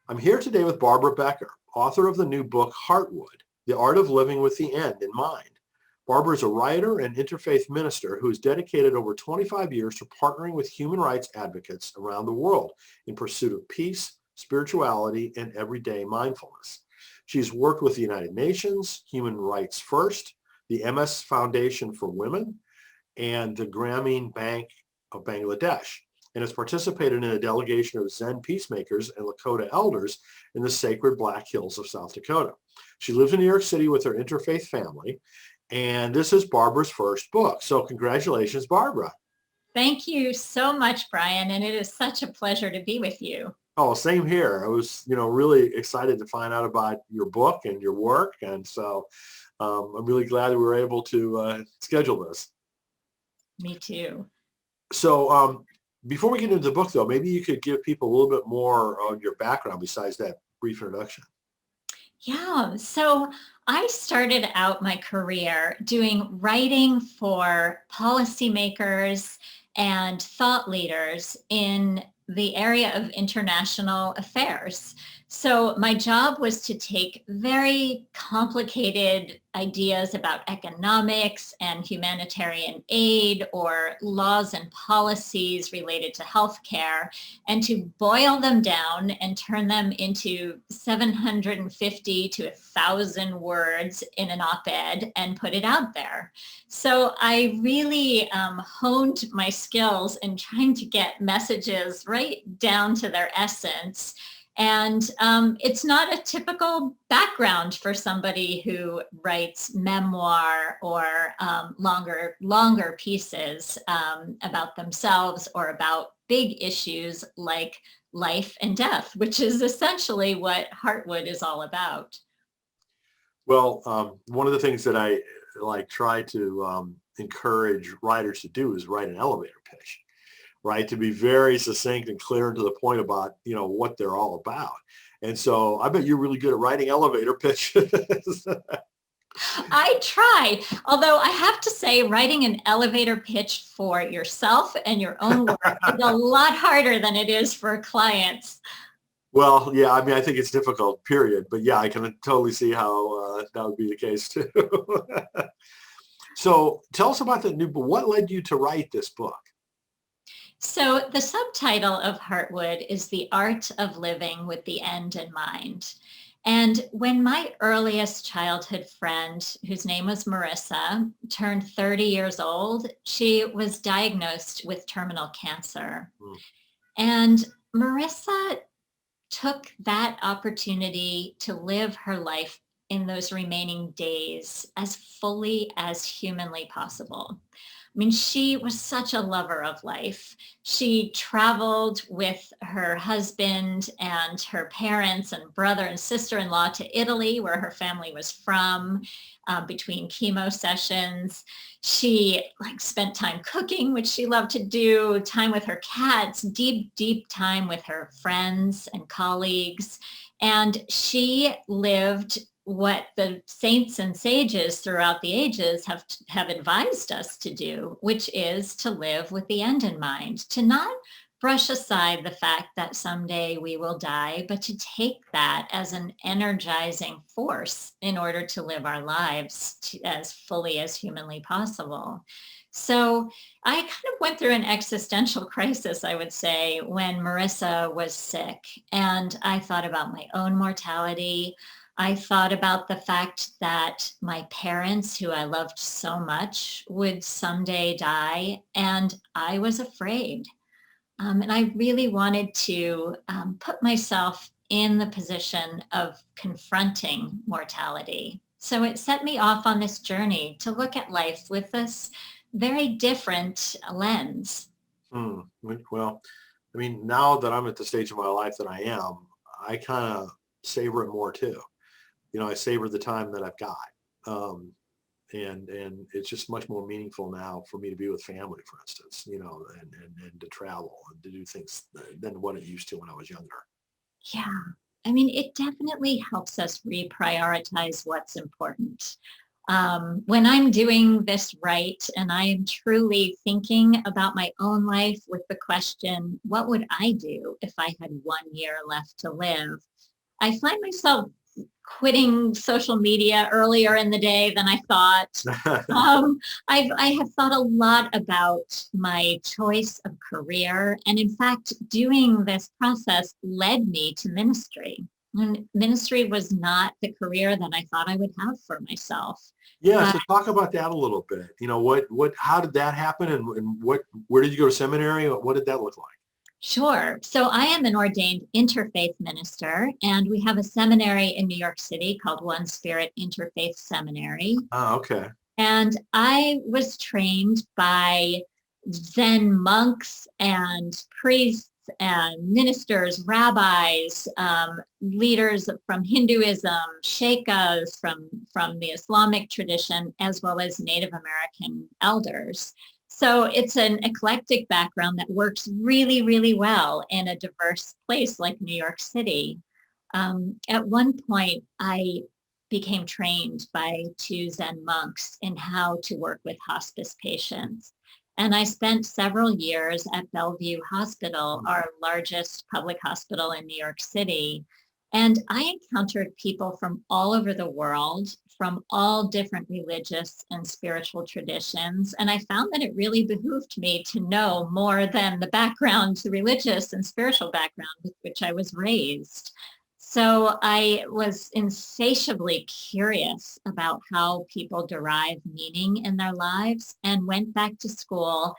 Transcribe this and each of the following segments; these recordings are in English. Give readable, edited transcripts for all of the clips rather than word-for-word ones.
I'm here today with Barbara Becker, author of the new book, Heartwood, The Art of Living with the End in Mind. Barbara is a writer and interfaith minister who has dedicated over 25 years to partnering with human rights advocates around the world in pursuit of peace, spirituality, and everyday mindfulness. She's worked with the United Nations, Human Rights First, the MS Foundation for Women, and the Grameen Bank of Bangladesh, and has participated in a delegation of Zen peacemakers and Lakota elders in the sacred Black Hills of South Dakota. She lives in New York City with her interfaith family, and this is Barbara's first book. So congratulations, Barbara. Thank you so much, Brian, and it is such a pleasure to be with you. Oh, same here. I was, really excited to find out about your book and your work, and so I'm really glad that we were able to schedule this. Me too. So before we get into the book, though, maybe you could give people a little bit more on your background besides that brief introduction. Yeah, so I started out my career doing writing for policymakers and thought leaders in the area of international affairs. So my job was to take very complicated ideas about economics and humanitarian aid or laws and policies related to healthcare and to boil them down and turn them into 750 to 1,000 words in an op-ed and put it out there. So I really honed my skills in trying to get messages right down to their essence. And it's not a typical background for somebody who writes memoir or longer pieces about themselves or about big issues like life and death, which is essentially what Heartwood is all about. Well, one of the things that I try to encourage writers to do is write an elevator pitch. Right, to be very succinct and clear and to the point about, what they're all about. And so I bet you're really good at writing elevator pitches. I try, although I have to say writing an elevator pitch for yourself and your own work is a lot harder than it is for clients. Well, yeah, I think it's difficult, period. But yeah, I can totally see how that would be the case too. So tell us about the new book. What led you to write this book? So the subtitle of Heartwood is The Art of Living with the End in Mind. And when my earliest childhood friend, whose name was Marissa, turned 30 years old, she was diagnosed with terminal cancer. And Marissa took that opportunity to live her life in those remaining days as fully as humanly possible. I mean, she was such a lover of life. She traveled with her husband and her parents and brother and sister-in-law to Italy, where her family was from, between chemo sessions. She spent time cooking, which she loved to do, time with her cats, deep time with her friends and colleagues. And she lived what the saints and sages throughout the ages have advised us to do, which is to live with the end in mind, to not brush aside the fact that someday we will die, but to take that as an energizing force in order to live our lives as fully as humanly possible. So I kind of went through an existential crisis, I would say, when Marissa was sick, and I thought about my own mortality. I thought about the fact that my parents, who I loved so much, would someday die, and I was afraid. And I really wanted to put myself in the position of confronting mortality. So it set me off on this journey to look at life with this very different lens. Well, now that I'm at the stage of my life that I am, I kind of savor it more too. I savor the time that I've got. And it's just much more meaningful now for me to be with family, for instance, and to travel and to do things than what it used to when I was younger. Yeah. It definitely helps us reprioritize what's important. When I'm doing this right and I am truly thinking about my own life with the question, what would I do if I had 1 year left to live? I find myself quitting social media earlier in the day than I thought. I have thought a lot about my choice of career. And in fact, doing this process led me to ministry. And ministry was not the career that I thought I would have for myself. Yeah, But so talk about that a little bit. How did that happen, and where did you go to seminary? What did that look like? sure. So I am an ordained interfaith minister, and we have a seminary in New York City called One Spirit Interfaith Seminary. Oh, okay. And I was trained by Zen monks and priests and ministers, rabbis, leaders from Hinduism, sheikhs from the Islamic tradition, as well as Native American elders. So it's an eclectic background that works really, really well in a diverse place like New York City. At one point, I became trained by two Zen monks in how to work with hospice patients. And I spent several years at Bellevue Hospital, our largest public hospital in New York City. And I encountered people from all over the world, from all different religious and spiritual traditions. And I found that it really behooved me to know more than the background, the religious and spiritual background with which I was raised. So I was insatiably curious about how people derive meaning in their lives and went back to school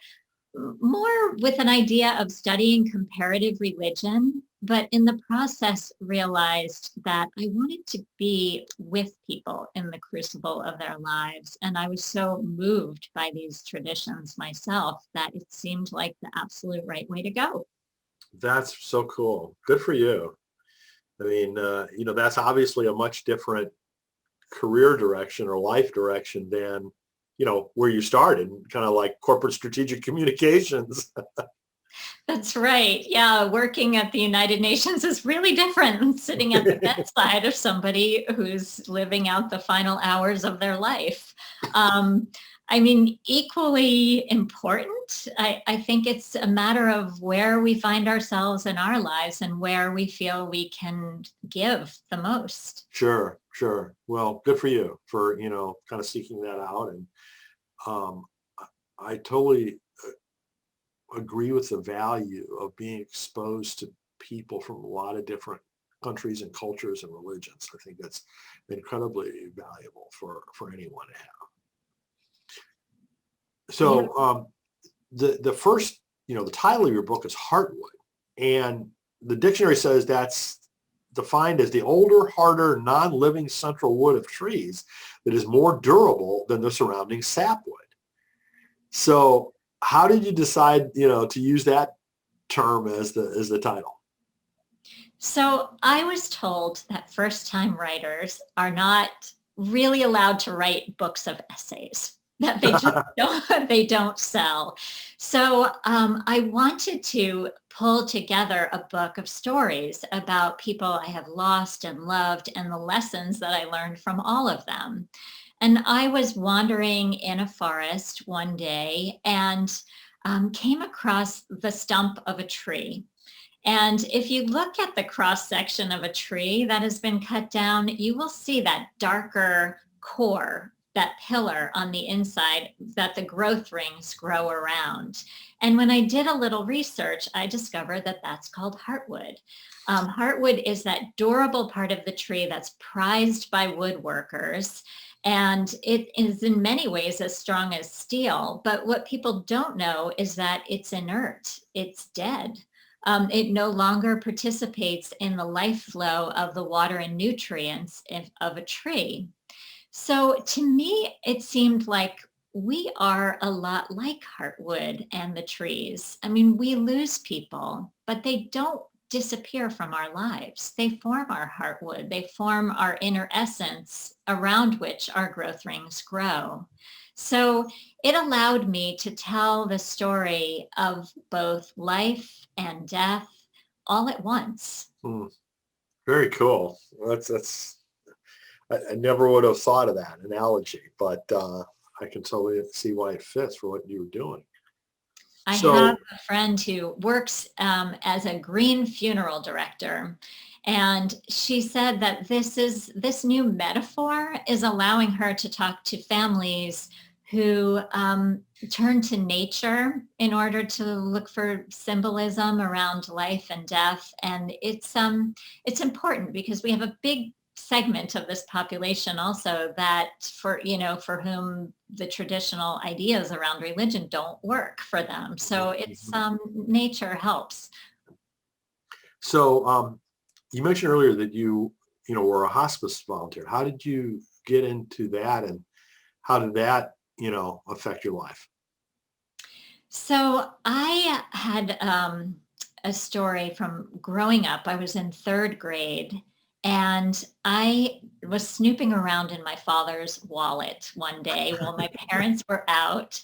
more with an idea of studying comparative religion, but in the process realized that I wanted to be with people in the crucible of their lives. And I was so moved by these traditions myself that it seemed like the absolute right way to go. That's so cool. Good for you. I mean, that's obviously a much different career direction or life direction than, where you started, kind of like corporate strategic communications. That's right. Yeah, working at the United Nations is really different than sitting at the bedside of somebody who's living out the final hours of their life. Um, I mean, equally important. I think it's a matter of where we find ourselves in our lives and where we feel we can give the most. Sure, sure. Well, good for you for, kind of seeking that out. And um, I totally agree with the value of being exposed to people from a lot of different countries and cultures and religions. I think that's incredibly valuable for anyone to have. Yeah. So the first, the title of your book is Heartwood, and the dictionary says that's defined as the older, harder, non-living central wood of trees that is more durable than the surrounding sapwood. So how did you decide, to use that term as the title? So I was told that first-time writers are not really allowed to write books of essays, that they just don't sell. So I wanted to pull together a book of stories about people I have lost and loved and the lessons that I learned from all of them. And I was wandering in a forest one day and came across the stump of a tree. And if you look at the cross section of a tree that has been cut down, you will see that darker core, that pillar on the inside that the growth rings grow around. And when I did a little research, I discovered that that's called heartwood. Heartwood is that durable part of the tree that's prized by woodworkers. And it is in many ways as strong as steel. But what people don't know is that it's inert, it's dead. It no longer participates in the life flow of the water and nutrients of a tree. So to me, it seemed like we are a lot like Heartwood and the trees. I mean, we lose people, but they don't disappear from our lives. They form our heartwood. They form our inner essence around which our growth rings grow. So it allowed me to tell the story of both life and death all at once. Very cool. That's I never would have thought of that analogy, but I can totally see why it fits for what you were doing. I have So, a friend who works as a green funeral director, and she said that this new metaphor is allowing her to talk to families who turn to nature in order to look for symbolism around life and death. And it's important because we have a big segment of this population also that for whom the traditional ideas around religion don't work for them. So it's nature helps. so you mentioned earlier that were a hospice volunteer. How did you get into that, and how did that, affect your life? So I had a story from growing up. I was in third grade and I was snooping around in my father's wallet one day while my parents were out.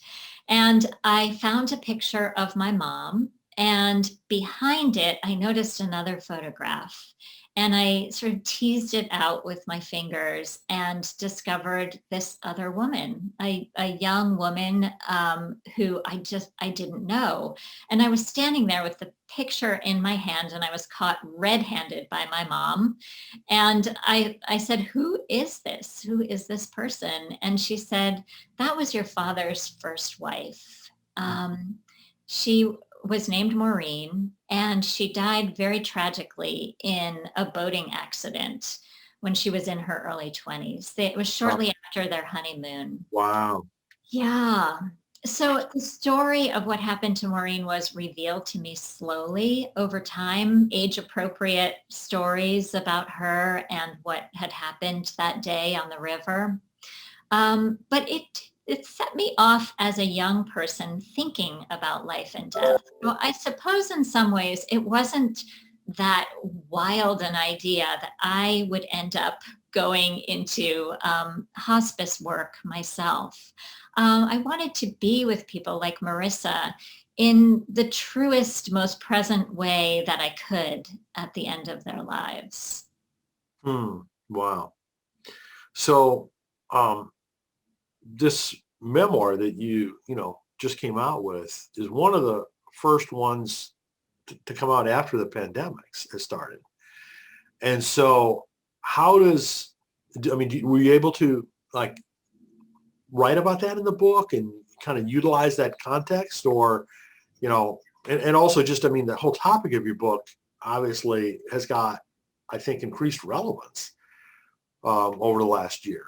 And I found a picture of my mom. And behind it, I noticed another photograph. And I sort of teased it out with my fingers and discovered this other woman, a young woman who I didn't know. And I was standing there with the picture in my hand and I was caught red-handed by my mom. And I said, "Who is this? Who is this person?" And she said, "That was your father's first wife. She was named Maureen, and she died very tragically in a boating accident when she was in her early 20s. It was Oh, shortly after their honeymoon." wow. Yeah. So the story of what happened to Maureen was revealed to me slowly over time, age appropriate stories about her and what had happened that day on the river. But it set me off as a young person thinking about life and death. Well, I suppose in some ways it wasn't that wild an idea that I would end up going into hospice work myself. I wanted to be with people like Marissa in the truest, most present way that I could at the end of their lives. Hmm. Wow. So, um, this memoir that just came out with is one of the first ones to come out after the pandemic has started. And so, how does I mean, were you able to like write about that in the book and kind of utilize that context, or and also just, I mean, the whole topic of your book obviously has got, I think, increased relevance over the last year.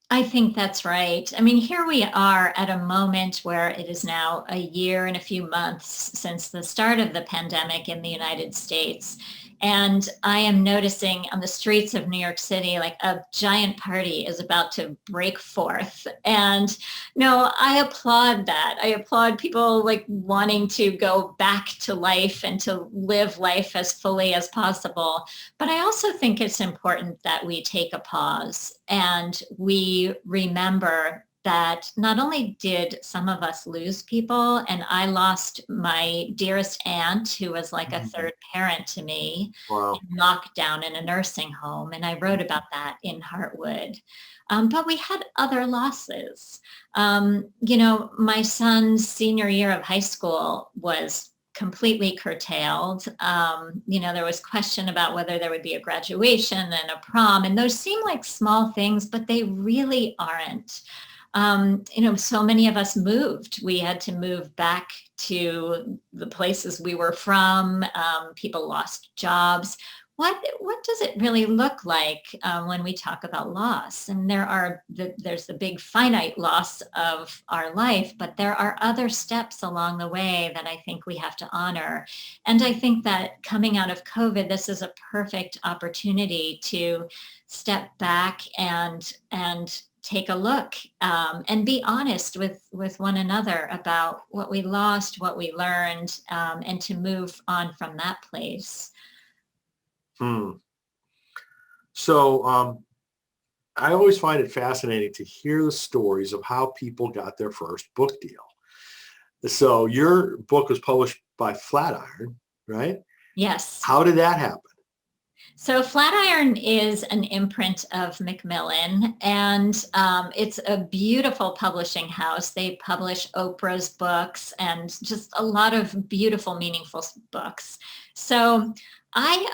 I think that's right. I mean, here we are at a moment where it is now a year and a few months since the start of the pandemic in the United States. And I am noticing on the streets of New York City, like a giant party is about to break forth. And no, I applaud that. I applaud people like wanting to go back to life and to live life as fully as possible. But I also think it's important that we take a pause and we remember that not only did some of us lose people, and I lost my dearest aunt, who was like a third parent to me, Wow. in lockdown in a nursing home, and I wrote about that in Heartwood. But we had other losses. My son's senior year of high school was completely curtailed. There was question about whether there would be a graduation and a prom, and those seem like small things, but they really aren't. So many of us moved. We had to move back to the places we were from. People lost jobs. What does it really look like when we talk about loss? And there's the big finite loss of our life, but there are other steps along the way that I think we have to honor. And I think that coming out of COVID, this is a perfect opportunity to step back and take a look and be honest with one another about what we lost, what we learned, and to move on from that place. Hmm. So, I always find it fascinating to hear the stories of how people got their first book deal. So your book was published by Flatiron, right? Yes. How did that happen? So Flatiron is an imprint of Macmillan, and it's a beautiful publishing house. They publish Oprah's books and just a lot of beautiful, meaningful books. So I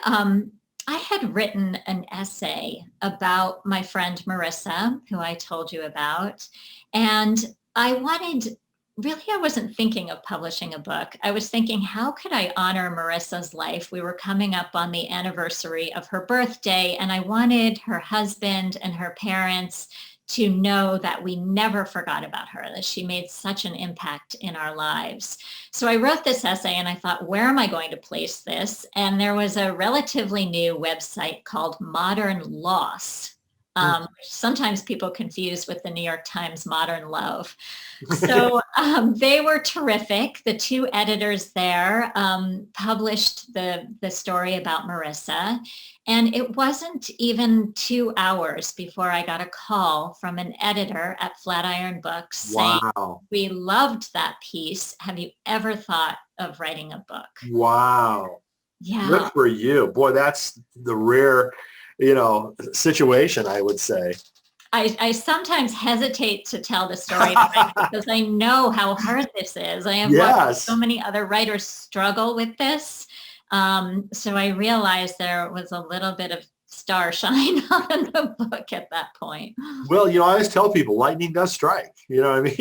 had written an essay about my friend Marissa, who I told you about, and I wanted really, I wasn't thinking of publishing a book. I was thinking, how could I honor Marissa's life? We were coming up on the anniversary of her birthday, and I wanted her husband and her parents to know that we never forgot about her, that she made such an impact in our lives. So I wrote this essay and I thought, where am I going to place this? And there was a relatively new website called Modern Loss, which sometimes people confuse with the New York Times Modern Love. So they were terrific. The two editors there published the story about Marissa. And it wasn't even 2 hours before I got a call from an editor at Flatiron Books saying, we loved that piece. Have you ever thought of writing a book? Wow. Yeah. Good for you. Boy, that's the rare situation, I would say. I sometimes hesitate to tell the story because I know how hard this is. I have watched so many other writers struggle with this. So I realized there was a little bit of starshine on the book at that point. Well, I always tell people lightning does strike. You know what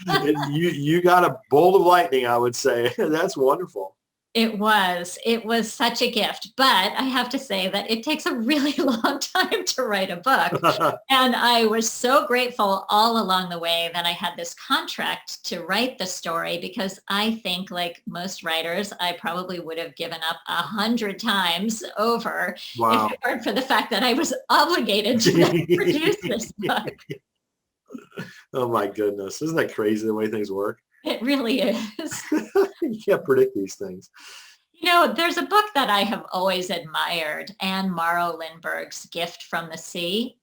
I mean? you got a bolt of lightning, I would say. That's wonderful. It was such a gift, but I have to say that it takes a really long time to write a book. And I was so grateful all along the way that I had this contract to write the story, because I think, like most writers, I probably would have given up 100 times over if it weren't for the fact that I was obligated to produce this book. Oh my goodness. Isn't that crazy the way things work? It really is. You can't predict these things. There's a book that I have always admired, Anne Morrow Lindbergh's Gift from the Sea.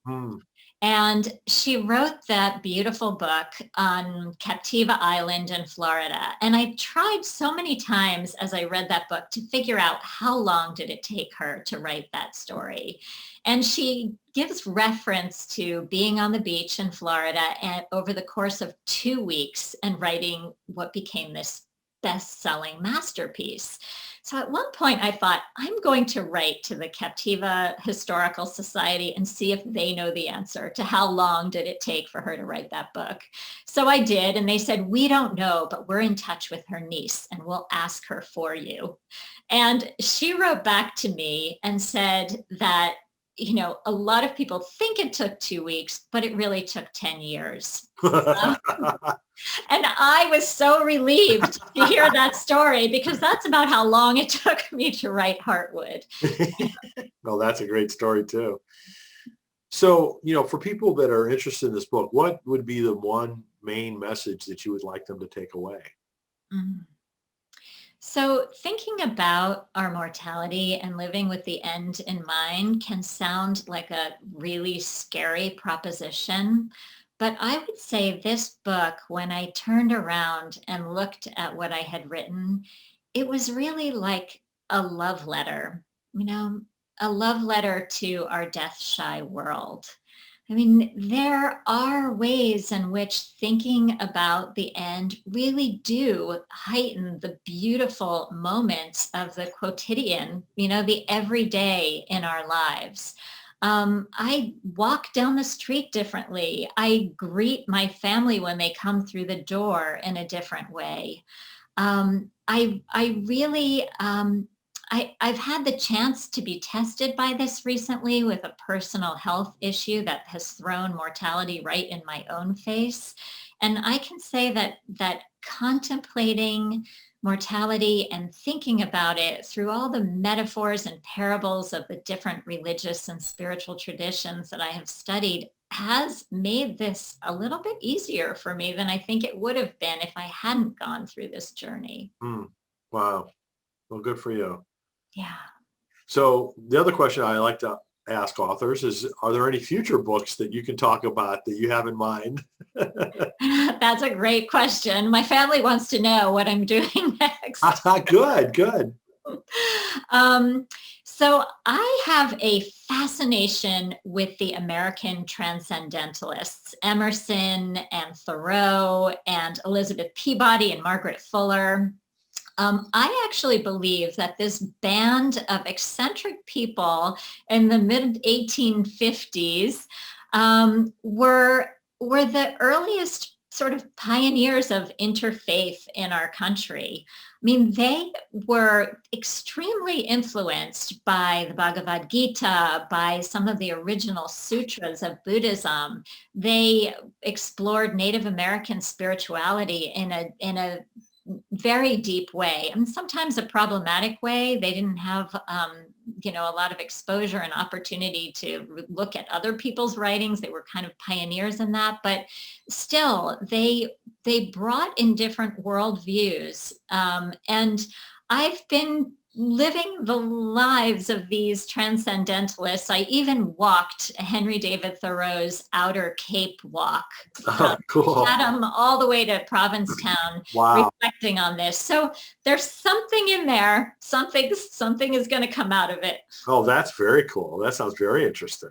And she wrote that beautiful book on Captiva Island in Florida. And I tried so many times as I read that book to figure out how long did it take her to write that story. And she gives reference to being on the beach in Florida and over the course of 2 weeks and writing what became this best-selling masterpiece. So at one point I thought, I'm going to write to the Captiva Historical Society and see if they know the answer to how long did it take for her to write that book. So I did, and they said, we don't know, but we're in touch with her niece and we'll ask her for you. And she wrote back to me and said that, a lot of people think it took 2 weeks, but it really took 10 years. And I was so relieved to hear that story, because that's about how long it took me to write Heartwood. Well, that's a great story too. So, for people that are interested in this book, what would be the one main message that you would like them to take away? So thinking about our mortality and living with the end in mind can sound like a really scary proposition. But I would say this book, when I turned around and looked at what I had written, it was really like a love letter, a love letter to our death-shy world. I mean, there are ways in which thinking about the end really do heighten the beautiful moments of the quotidian, the everyday in our lives. I walk down the street differently. I greet my family when they come through the door in a different way. I've had the chance to be tested by this recently with a personal health issue that has thrown mortality right in my own face. And I can say that contemplating mortality and thinking about it through all the metaphors and parables of the different religious and spiritual traditions that I have studied has made this a little bit easier for me than I think it would have been if I hadn't gone through this journey. Wow. Well, good for you. Yeah. So the other question I like to ask authors is, are there any future books that you can talk about that you have in mind? That's a great question. My family wants to know what I'm doing next. Good. So I have a fascination with the American transcendentalists, Emerson and Thoreau and Elizabeth Peabody and Margaret Fuller. I actually believe that this band of eccentric people in the mid 1850s were the earliest sort of pioneers of interfaith in our country. I mean, they were extremely influenced by the Bhagavad Gita, by some of the original sutras of Buddhism. They explored Native American spirituality in a very deep way, and sometimes a problematic way. They didn't have, a lot of exposure and opportunity to look at other people's writings. They were kind of pioneers in that, but still, they brought in different worldviews. And I've been living the lives of these transcendentalists. I even walked Henry David Thoreau's Outer Cape walk Oh, from cool. Chatham all the way to Provincetown, Wow. reflecting on this. So there's something in there. Something is going to come out of it. Oh, that's very cool. That sounds very interesting.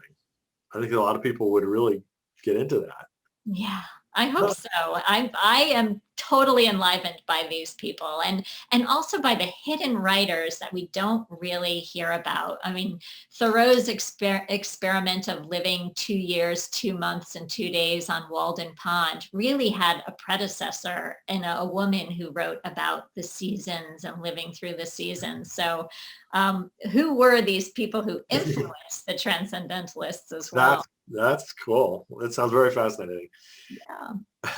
I think a lot of people would really get into that. Yeah, I hope so. I am totally enlivened by these people, and also by the hidden writers that we don't really hear about. I mean, Thoreau's experiment of living 2 years, 2 months, and 2 days on Walden Pond really had a predecessor in a woman who wrote about the seasons and living through the seasons. So who were these people who influenced the transcendentalists as well? That's cool. It sounds very fascinating. Yeah.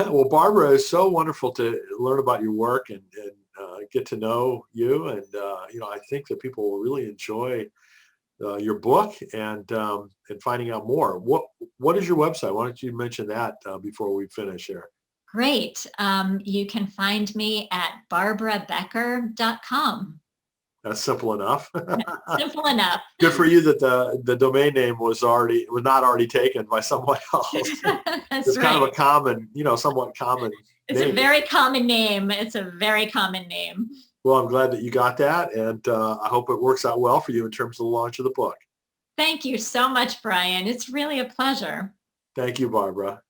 Well, Barbara, it's so wonderful to learn about your work and get to know you. And I think that people will really enjoy your book and finding out more. What is your website? Why don't you mention that before we finish here? Great. You can find me at barbarabecker.com. That's simple enough. Simple enough. Good for you that the domain name was not already taken by someone else. That's It's right. kind of a common, somewhat common It's name. a very common name. It's a very common name. Well, I'm glad that you got that, and I hope it works out well for you in terms of the launch of the book. Thank you so much, Brian. It's really a pleasure. Thank you, Barbara.